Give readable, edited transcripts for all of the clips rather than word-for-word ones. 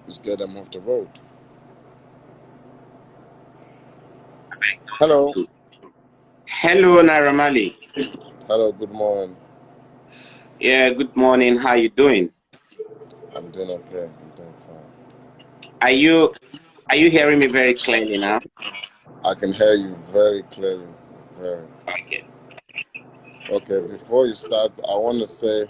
Just get them off the road. Hello. Hello, Naira Marley. Hello, good morning. Yeah, good morning. How you doing? I'm doing okay. I'm doing fine. Are you hearing me very clearly now? I can hear you very clearly. Very. Okay. Okay, before you start, I want to say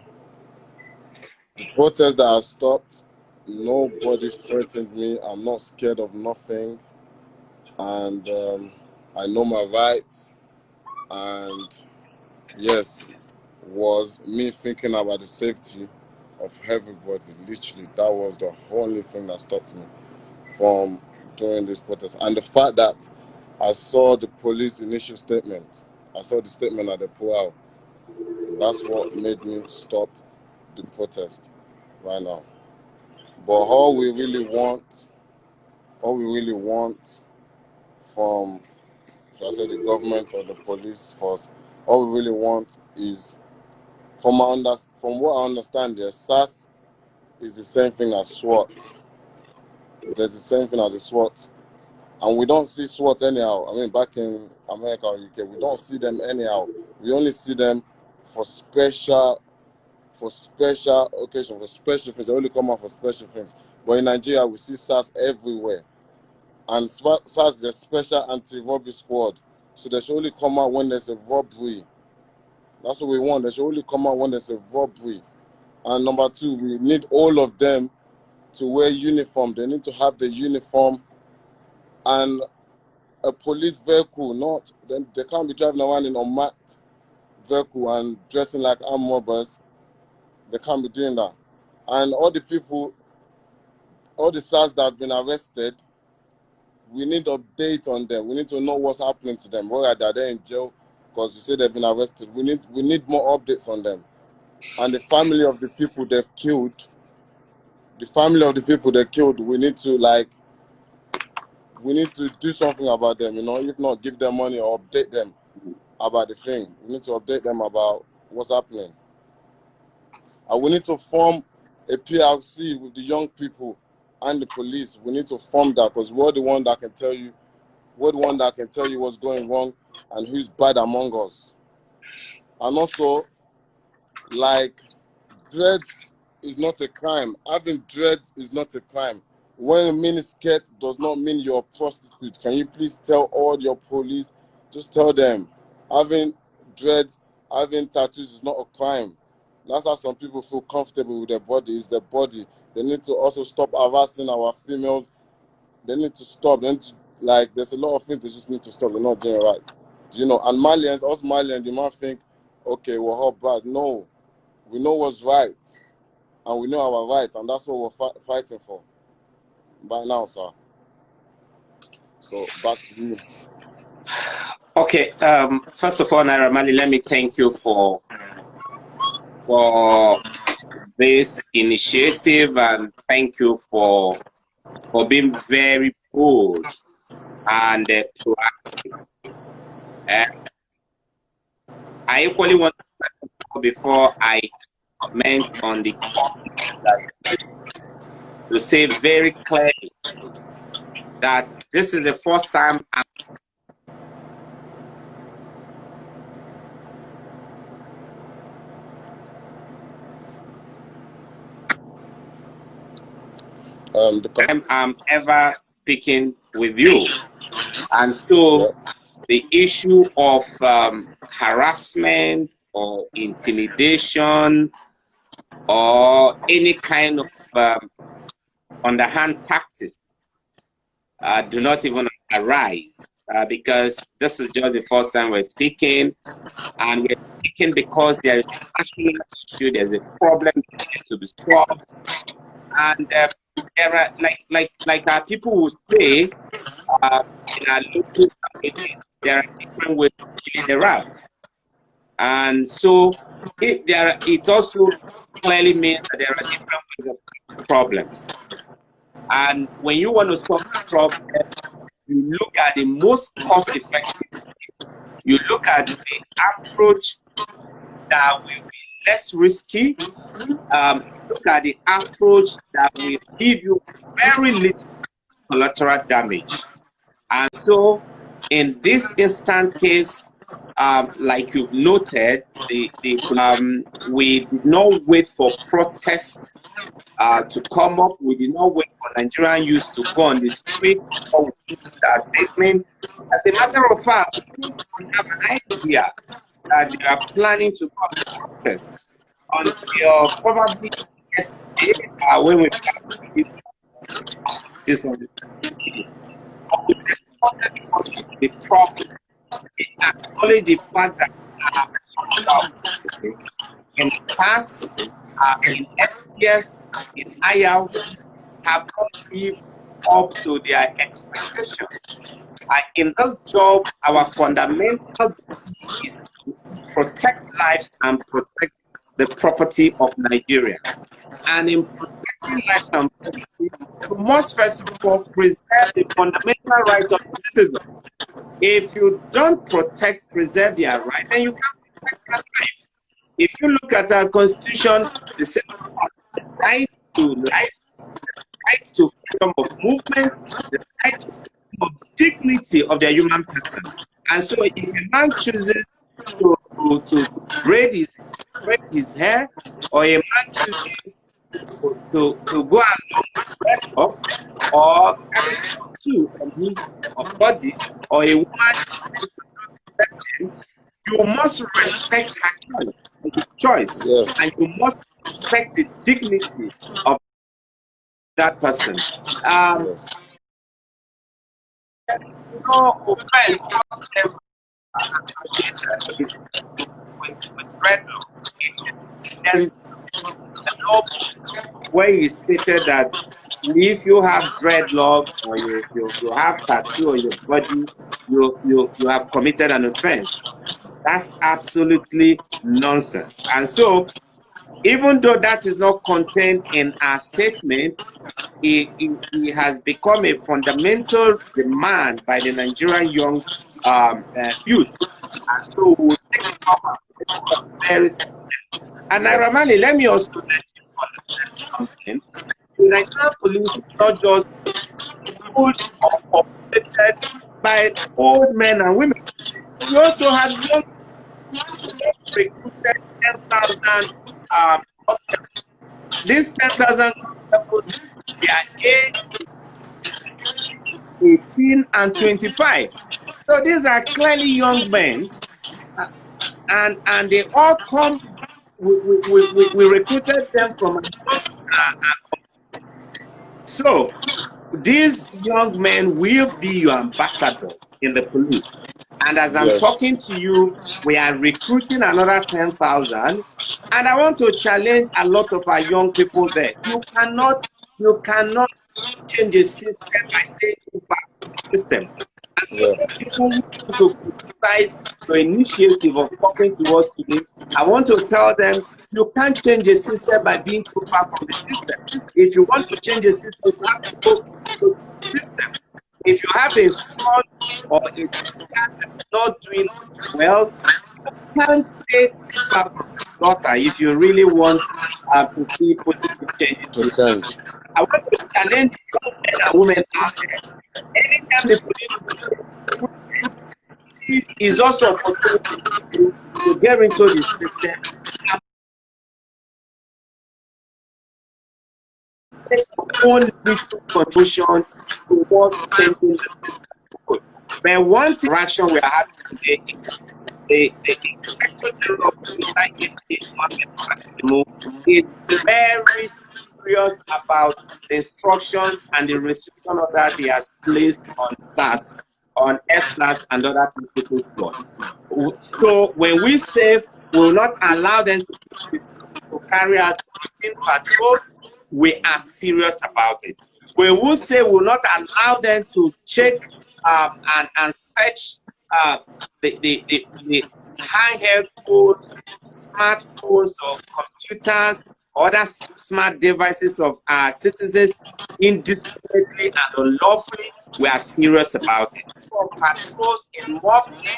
the protests that have stopped, nobody threatened me. I'm not scared of nothing. And I know my rights. And yes, was me thinking about the safety of everybody. Literally, that was the only thing that stopped me from doing this protest. And the fact that I saw the police initial statement, I saw the statement that they put out, that's what made me stop the protest right now. But all we really want from, should I say, the government or the police force, all we really want is, from what I understand, the SARS is the same thing as SWAT. There's the same thing as a SWAT. And we don't see SWAT anyhow. I mean, back in America or UK, we don't see them anyhow. We only see them for special occasions, for special things. They only come out for special things. But in Nigeria, we see SARS everywhere. And SARS is a special anti-robbery squad. So they should only come out when there's a robbery. That's what we want. They should only come out when there's a robbery. And number two, we need all of them to wear uniform. They need to have the uniform and a police vehicle. They can't be driving around in unmarked vehicle and dressing like armed robbers. They can't be doing that. And all the SARS that have been arrested, we need updates on them. We need to know what's happening to them. Where are they in jail? Because you say they've been arrested. We need more updates on them. And the family of the people they've killed, we need to do something about them, if not give them money or update them about the thing. We need to update them about what's happening. And we need to form a PRC with the young people and the police. We need to form that because we're the one that can tell you what's going wrong and who's bad among us. And also, like, dreads is not a crime. Having dreads is not a crime. Wearing a miniskirt does not mean you're a prostitute. Can you please tell all your police, just tell them, having dreads, having tattoos is not a crime. That's how some people feel comfortable with their body. It's their body. They need to also stop harassing our females. They need to stop. There's a lot of things they just need to stop. They're not doing right. And Marlians, us Marlians, you might think, okay, we're all bad. No, we know what's right. And we know our right. And that's what we're fighting for. By now, sir. So back to you. Okay. First of all, Naira Marley, let me thank you for this initiative and thank you for being very bold and proactive. I equally want to, before I comment on the to say very clearly that this is the first time I'm ever speaking with you. And so the issue of harassment or intimidation or any kind of underhand tactics do not even arise because this is just the first time we're speaking, and we're speaking because there is a national issue, there's a problem that needs to be solved, and there are like our people will say in our local communities, there are different ways of killing the rats, and so it also clearly means that there are different ways of problems. And when you want to solve the problem, you look at the most cost-effective. You look at the approach that will be less risky, look at the approach that will give you very little collateral damage. And so, in this instant case, like you've noted, we did not wait for protests to come up. We did not wait for Nigerian youth to go on the street or that statement. As a matter of fact, we have an idea that they are planning to go on the protest until probably yesterday when we this on we responded because of the problem. We acknowledge the fact that in the past, in SACS, in IAL, have not lived up to their expectations. In this job, our fundamental duty is to protect lives and protect the property of Nigeria. And in protecting lives and property, you must first of all preserve the fundamental rights of the citizens. If you don't preserve their rights, then you can't protect their life. If you look at our constitution, the right to life, the right to freedom of movement, the right to of dignity of the human person. And so if a man chooses to braid his hair, or a man chooses to go along with dreadlocks, or carry two of body, or a woman you must respect her choice, Yes. and you must respect the dignity of that person. Yes. No offense whatsoever with dreadlocks. There is no where he stated that if you have dreadlocks or you have tattoo on your body, you have committed an offense. That's absolutely nonsense. And so, even though that is not contained in our statement, it has become a fundamental demand by the Nigerian young youth. And so we'll take it up very soon. And Naira Marley, let me also let you understand something. The Nigerian police is not just full of populated by old men and women. We also have young recruited 10,000 these 10,000 people, they are aged 18 and 25. So these are clearly young men, and they all come. We recruited them from. So these young men will be your ambassadors in the police. And as I'm talking to you, we are recruiting another 10,000. And I want to challenge a lot of our young people there. You cannot change a system by staying too far from the system. And so people who want to criticize the initiative of talking to us today, I want to tell them you can't change a system by being too far from the system. If you want to change a system, you have to go to the system. If you have a son or a daughter that's not doing well, you can't stay too far from your daughter if you really want to see positive changes to change. I want to challenge young men and women out there. Anytime the police is also an opportunity to get into the system and make your own little contribution towards changing the system. But one interaction we are having today is the Inspector General of is very serious about the instructions and the restriction orders he has placed on Sars, on SACS, and other people's blood. So when we say we will not allow them to carry out routine patrols, we are serious about it. We will say we will not allow them to check and search the handheld phones, smartphones, or computers, other smart devices of our citizens indiscriminately and unlawfully. We are serious about it. For patrols in mufti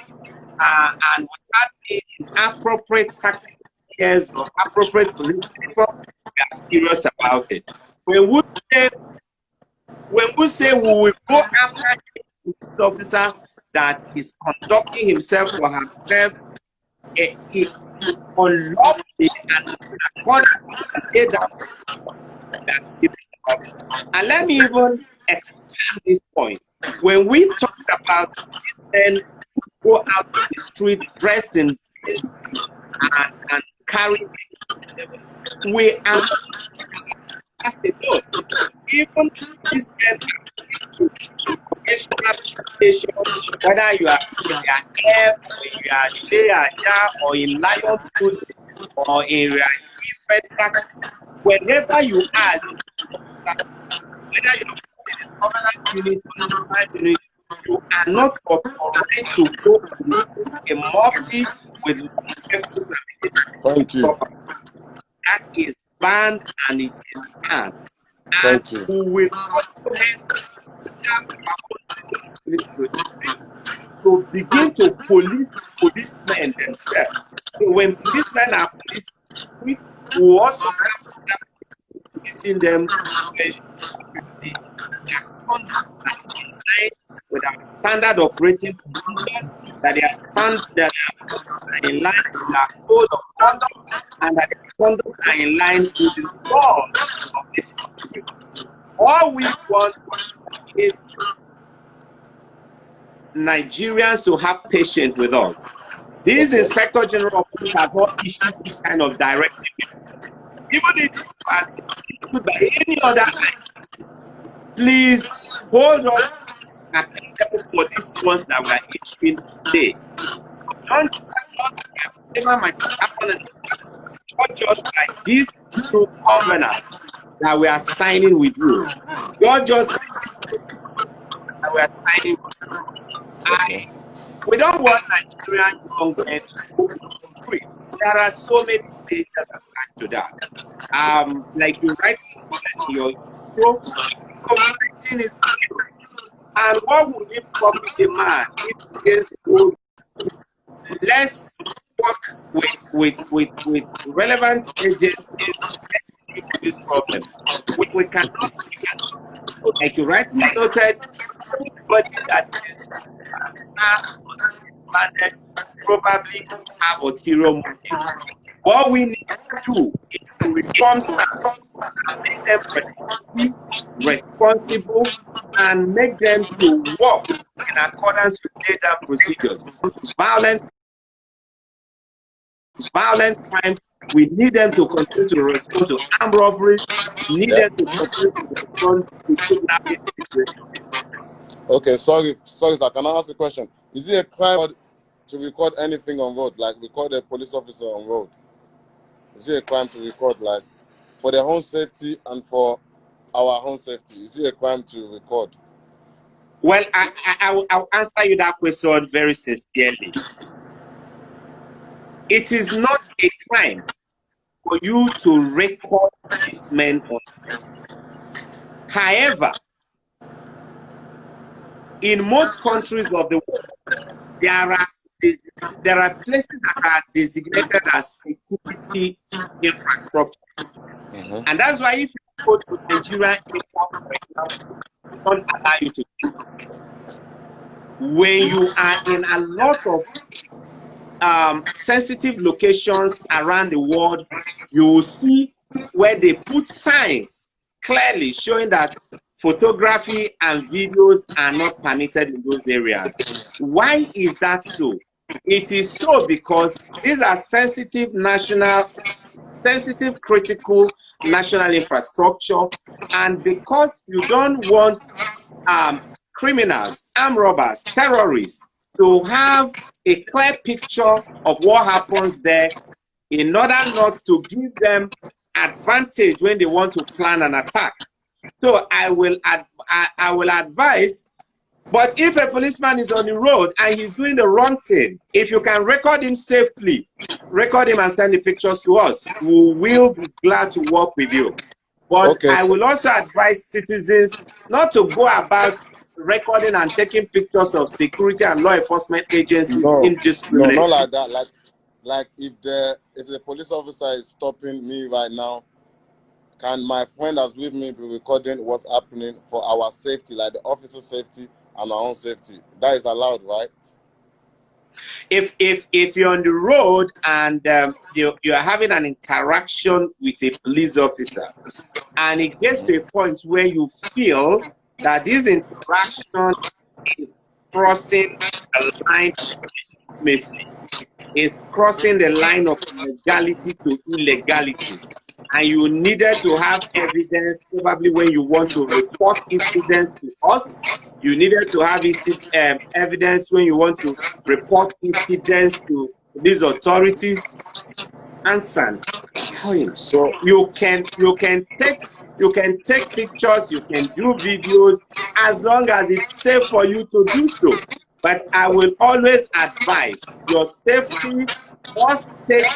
and without the appropriate tactical gears or appropriate police uniform, are serious about it. When we say we will go after a police officer that is conducting himself or herself unlawfully and according to that. And let me even expand this point. When we talk about men who go out to the street dressed in and carrying, we are as a law. Even this men to whether you are in their air, or you are J or in Lion Food or in wherever you are, whether you are in a covenant unit or a private unit, you are not authorized to go a mufti with Thank you. that is banned and it is banned. Thank you. We will to begin to policemen themselves. So when policemen are policed, we will also have policing them with our standard operating procedures, that they are standard in line with our code of conduct, and that the conduct are in line with the laws of this country. All we want is Nigerians to have patience with us. These Inspector General of Police have not issued this kind of directive. Even if it was issued by any other act, please hold us accountable for these ones that we are issuing today. Don't judge us by these two covenants that we are signing with you. Judge us that we are signing with you. We don't want Nigerian young men to go to the street. There are so many things that attach to that. Like you write in your intro, communicating is true. And what would it profit a man if he is good? Let's work with relevant agencies to deal with this problem. We cannot, like you rightly noted, anybody that is probably have ulterior motive. What we need to do is to reform staff and make them responsible and make them to work in accordance with data procedures. Violent crimes, we need them to continue to respond to armed robberies, need them to continue to respond to kidnapping situations. Okay, sorry, sir, can I ask a question? Is it a crime to record anything on road, like record a police officer on road? Is it a crime to record, like, for their own safety and for our own safety? Is it a crime to record? Well, I'll answer you that question very sincerely. It is not a crime for you to record policemen on this. However, in most countries of the world, there are places that are designated as security infrastructure. And that's why if you go to Nigeria, for example, they don't allow you to do this. When you are in a lot of sensitive locations around the world, you will see where they put signs clearly showing that photography and videos are not permitted in those areas. Why is that so? It is so because these are sensitive, critical national infrastructure, and because you don't want criminals, armed robbers, terrorists to have a clear picture of what happens there, in order not to give them advantage when they want to plan an attack. So I will advise, but if a policeman is on the road and he's doing the wrong thing, if you can record him safely, record him and send the pictures to us. We will be glad to work with you. But okay, I will also advise citizens not to go about recording and taking pictures of security and law enforcement agencies indiscriminately. No, not like that. Like if the police officer is stopping me right now can my friend that's with me be recording what's happening for our safety, like the officer safety and our own safety? That is allowed, right? If you're on the road and you're having an interaction with a police officer, and it gets to a point where you feel that this interaction is crossing the line of legitimacy, is crossing the line of legality to illegality, and you needed to have evidence, probably when you want to report incidents to us, you needed to have evidence when you want to report incidents to these authorities, answer, tell him. So you can take pictures, you can do videos, as long as it's safe for you to do so. But I will always advise your safety must take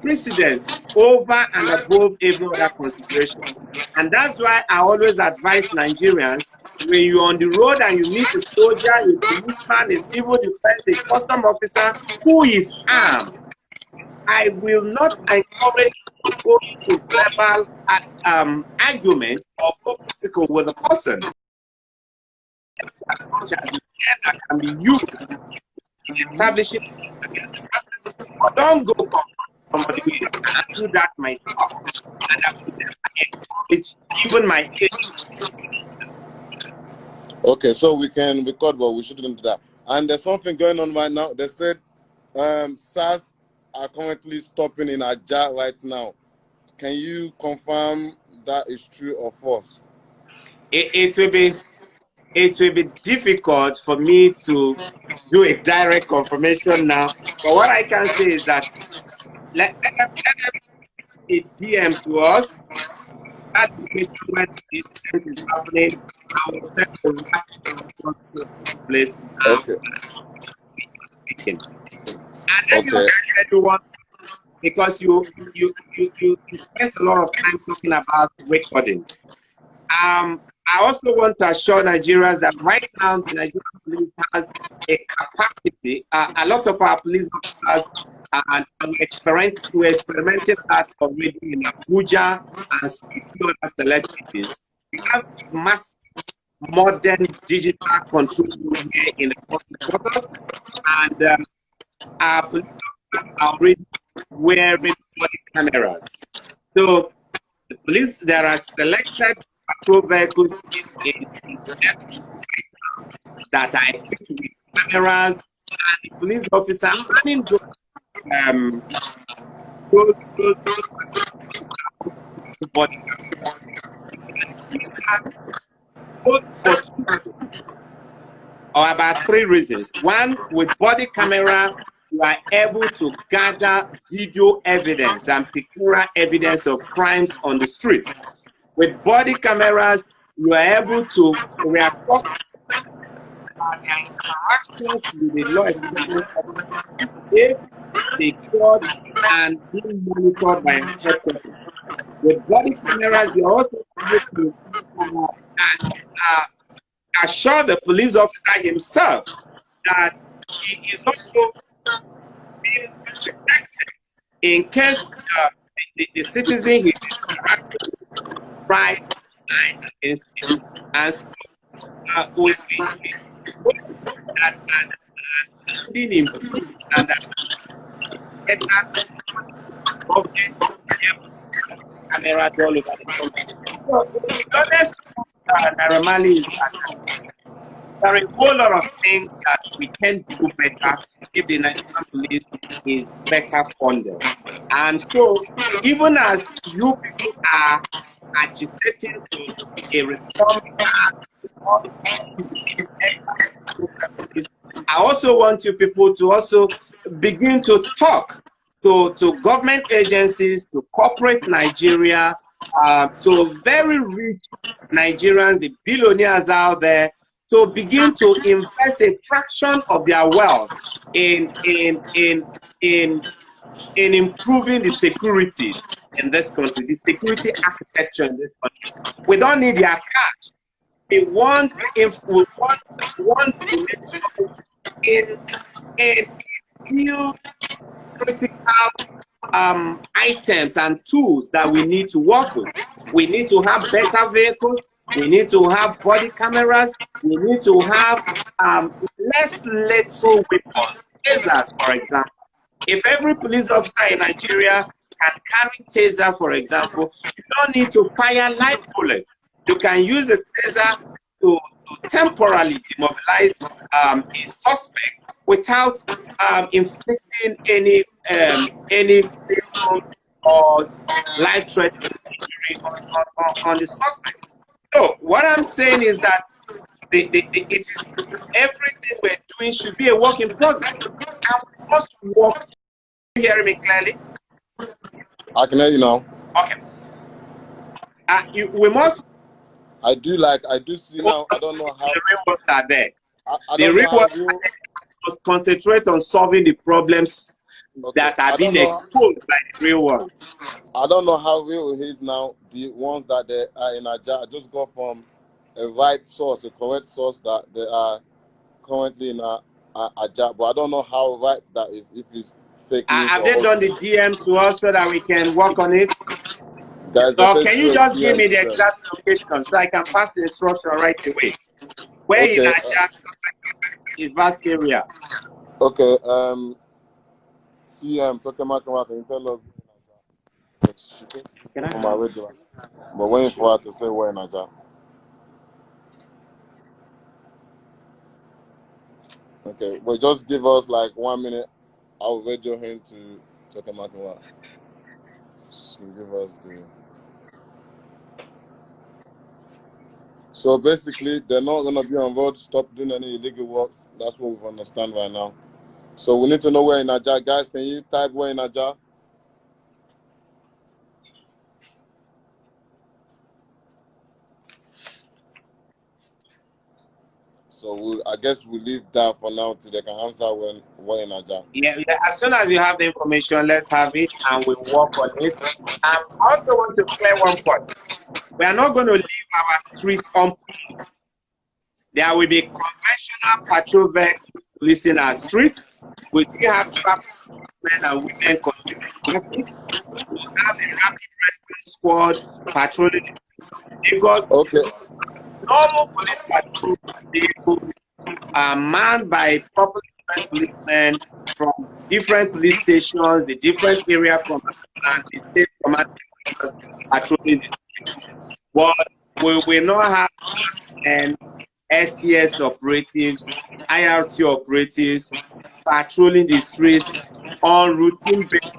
precedence over and above every other consideration. And that's why I always advise Nigerians, when you're on the road and you meet a soldier, a policeman, a civil defense, a custom officer who is armed, I will not encourage you to go into verbal argument or political with the person, as much as you can, that can be used in establishing against the person. But don't go confront somebody who is, and do that myself, and I will never encourage even my age. Okay, so we can record, but we shouldn't do that. And there's something going on right now. They said SARS are currently stopping in Ajah right now. Can you confirm that is true or false? It will be difficult for me to do a direct confirmation now. But what I can say is that let them a DM to us. That location where the incident is happening, I will send the right place. Okay. And then you everyone, because you spent a lot of time talking about recording. I also want to assure Nigerians that right now the Nigerian police has a capacity. A lot of our police officers are experimenting that already in Abuja and other select cities. We have a massive modern digital control room here in the quarters, and our police officers are already wearing body cameras. So the police, there are selected patrol vehicles in that are equipped with cameras, and the police officer running those body cameras or about 3 reasons. One, with body camera, you are able to gather video evidence and pictorial evidence of crimes on the street. With body cameras, you are able to record their interactions with the law enforcement officers, secured and being monitored by headquarters. With body cameras, you are also able to assure the police officer himself that he is also being protected in case the citizen is interacting with right against him. And so will be that as being improved and that government camera all over the country. So to be honest, Naira Marley is that there are a whole lot of things that we can do better if the Nigerian police is better funded. And so, even as you people are agitating for a reform, I also want you people to also begin to talk to government agencies, to corporate Nigeria, to very rich Nigerians, the billionaires out there, to begin to invest a fraction of their wealth in improving the security in this country, the security architecture in this country. We don't need their cash. We want in build critical items and tools that we need to work with. We need to have better vehicles. We need to have body cameras. We need to have less lethal weapons, tasers, for example. If every police officer in Nigeria can carry taser, for example, you don't need to fire live bullets. You can use a taser to temporarily demobilize a suspect without inflicting any fatal or life-threatening injury on the suspect. So what I'm saying is that it is everything we're doing should be a work in progress, and we must work. You hearing me clearly? I can hear you now. Okay. We must. I do see now. I don't know how the real ones are there. The real ones must concentrate on solving the problems that are being exposed by the real ones. I don't know how real it is now. The ones that they are in Aja, I just got from a right source, a correct source, that they are currently in Aja, but I don't know how right that is. If it's fake news. Have they done the DM to us so that we can work on it? Guys, so can you just give me the exact location so I can pass the instruction right away? Where in Aja, a vast area? Okay. CM talking about, can you tell us? She says on my radio, but waiting for her to say where in Aja. Okay, well, just give us like 1 minute. I'll radio him to talk about what. She'll give us the. So basically, they're not gonna be on road. Stop doing any illegal works. That's what we understand right now. So we need to know where in Aja, guys. Can you type where in Aja? So I guess we'll leave that for now till they can answer when in Aja. Yeah, as soon as you have the information, let's have it and we'll work on it. I also want to clear one point. We are not going to leave our streets unpoliced. There will be conventional patrol vehicles policing our streets. We still have traffic men and women controlling traffic. We have a rapid response squad patrolling because normal police patrol vehicles are manned by properly trained policemen from different police stations, the different area command, and the state command patrolling the streets. But we will not have and STS operatives, IRT operatives patrolling the streets on routine basis.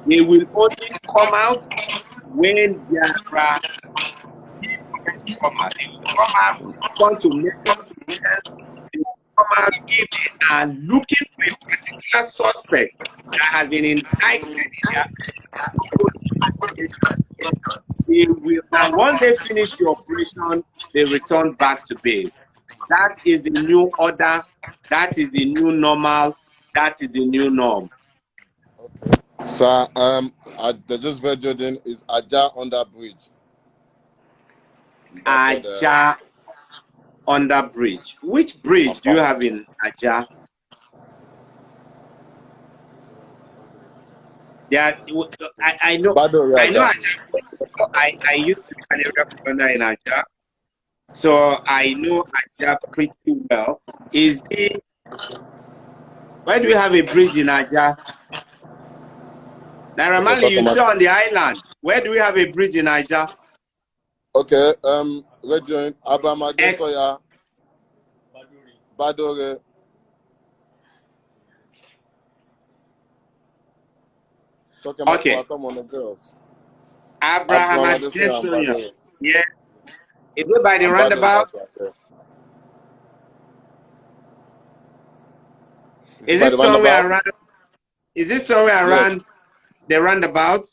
They will only come out when there are people come out. They will come out want to make up they will come out if they are looking for a particular suspect that has been indicted in their they will, and once they finish the operation, they return back to base. That is the new order. That is the new normal. That is the new norm. Okay. So, they just videoed in is Aja under bridge. Aja under bridge. Which bridge do you have in Aja? Yeah, I know. I know Aja. I used to be an area commander in Aja, so I know Aja pretty well. Where do we have a bridge in Aja? Naira Marley, you stay on the island. Where do we have a bridge in Aja? Okay, region Abamadesoya Badore. Okay. Abraham Adesoya. Yeah. Is it by the roundabout? Is this somewhere around? Is this somewhere around the roundabout?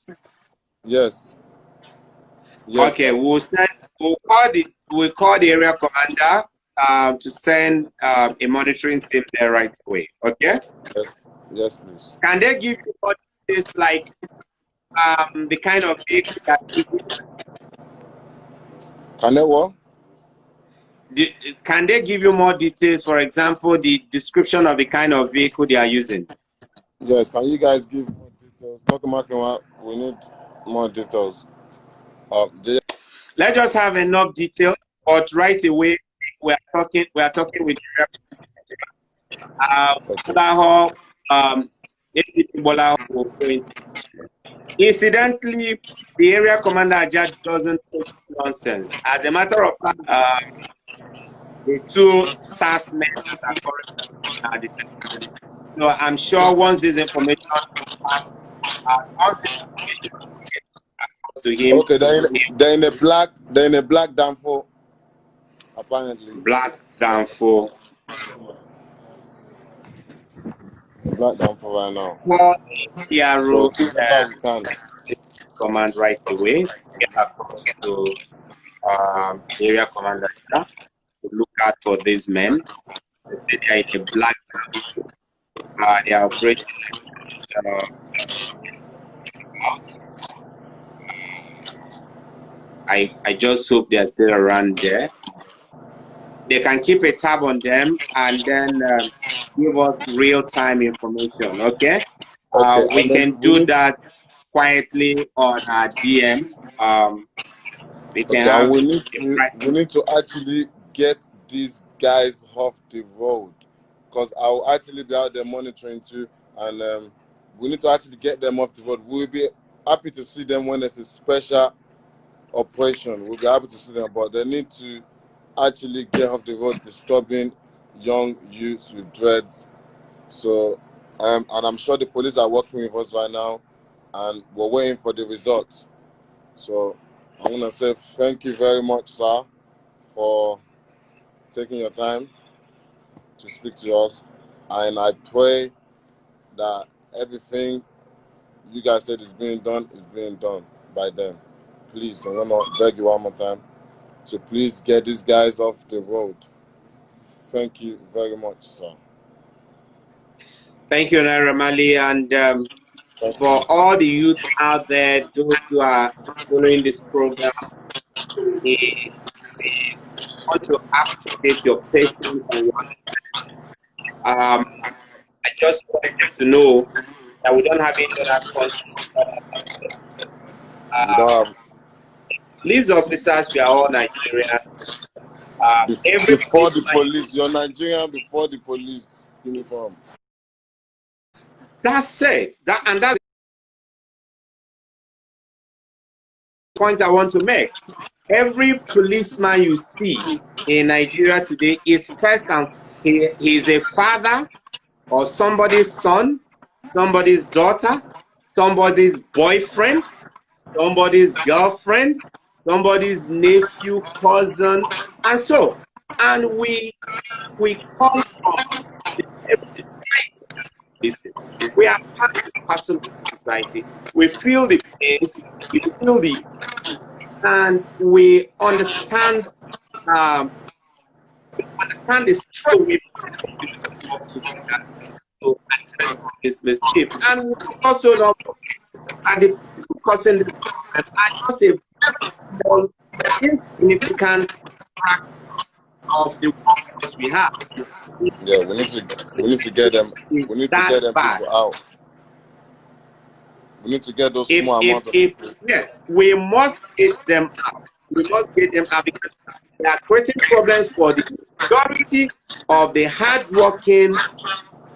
Yes. Okay, we'll call the area commander to send a monitoring team there right away. Okay. Yes, please. Can they give you more details, like the kind of vehicle that? Can they what? Can they give you more details? For example, the description of the kind of vehicle they are using. Yes, can you guys give more details? Talk about we need more details. J- Let's just have enough details, but right away we are talking with Bolaho, Bolaho will go into. Incidentally, the area commander Ajad doesn't take nonsense. As a matter of fact, the two SARS men that are currently detained. So I'm sure once this information passes, once this information gets to him, okay, they're in a black danfo, apparently. black down for Black danfo right now. the PRO So whenever we can. command right away to get across to area commander to look out for these men. They say they are in a black down. They are operating I just hope they are still around there. They can keep a tab on them and then give us real-time information, okay? Okay, We can do that quietly on our DM. We can okay, have and we need to actually get these guys off the road, because I'll actually be out there monitoring too, and we need to actually get them off the road. We'll be happy to see them when there's a special operation. We'll be happy to see them, but they need to actually get off the road, disturbing young youths with dreads. So, and I'm sure the police are working with us right now, and we're waiting for the results. So, I'm gonna say thank you very much, sir, for taking your time to speak to us, and I pray that everything you guys said is being done by them. Please, I'm gonna beg you one more time to please get these guys off the road. Thank you very much, sir. Thank you, Naira Marley, and for all the youth out there, those who are following this program, we want to appreciate your patience and your I just want you to know that we don't have any other country. Police officers, we are all Nigerian. Before the police, you're Nigerian before the police uniform. That's it. That's the point I want to make. Every policeman you see in Nigeria today is first and he is a father or somebody's son, somebody's daughter, somebody's boyfriend, somebody's girlfriend, somebody's nephew, cousin, and so. And we come from listen. We are part and parcel of society. We feel the pains, we feel the, and we understand the struggle we work together to address this mischief. And we also not at the causing the problem are just a small insignificant part of the workforce we have. Yeah, we need to get them. We need to get them people out. We need to get those small amounts of people. Yes, we must get them out. We must get them out because they are creating problems for the majority of the hardworking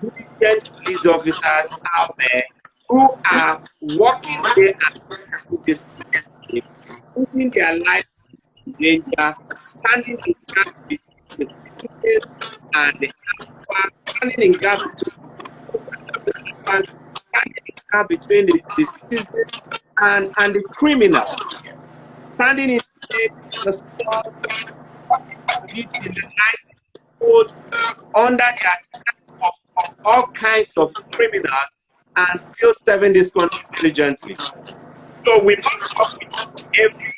police officers out there who are working there and putting their life in danger, standing in gap between the citizens and the standing in gap between the citizens and the criminals, standing in the store, in the night, under the attack of all kinds of criminals and still serving this country diligently. So we must work with every